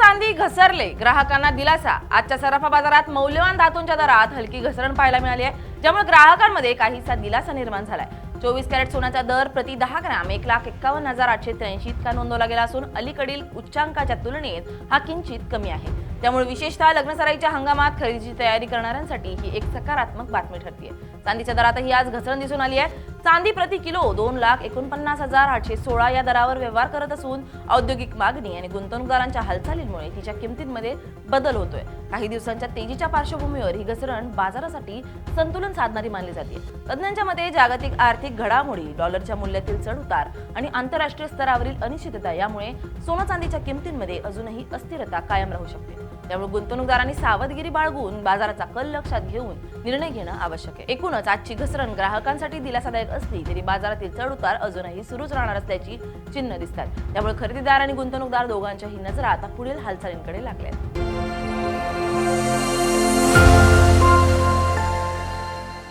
चांदी घसरले, ग्राहकांना दिलासा। आजच्या सराफा बाजारात मौल्यवान धातूंच्या दरात हलकी घसरण पाहायला मिळाली आहे, ज्यामुळे ग्राहकांमध्ये काहीसा दिलासा निर्माण झालाय। 24 कॅरेट सोन्याचा दर प्रति 10 ग्रॅम 1,51,883 इतका नोंदवला गेला असून अलीकडील उच्चांकाच्या तुलनेत हा किंचित कमी आहे। त्यामुळे विशेषतः लग्नसराईच्या हंगामात खरेदीची तयारी करणाऱ्यांसाठी ही एक सकारात्मक बातमी ठरते। चांदीच्या दरातही आज घसरण दिसून आली आहे। चांदी प्रति किलो 2,49,816 या दरावर व्यवहार करत असून औद्योगिक मागणी आणि गुंतवणूकदारांच्या हालचालींमुळे तिच्या किमतींमध्ये बदल होतोय। काही दिवसांच्या तेजीच्या पार्श्वभूमीवर ही घसरण बाजारासाठी संतुलन साधणारी मानली जाते। तज्ञांच्या मते जागतिक आर्थिक घडामोडी, डॉलरच्या मूल्यातील चढ-उतार आणि आंतरराष्ट्रीय स्तरावरील अनिश्चितता यामुळे सोनं चांदीच्या किमतींमध्ये अजूनही अस्थिरता कायम राहू शकते। त्यामुळे गुंतवणूकदारांनी सावधगिरी बाळगून बाजाराचा कल लक्षात घेऊन निर्णय घेणं आवश्यक आहे। एकूणच आजची घसरण ग्राहकांसाठी दिलासादायक असली तरी बाजारातील चढ-उतार अजूनही सुरूच राहणार असल्याची चिन्ह दिसतात। त्यामुळे खरेदीदार आणि गुंतवणूकदार दोघांच्याही नजरा आता पुढील हालचालींकडे लागल्या आहेत।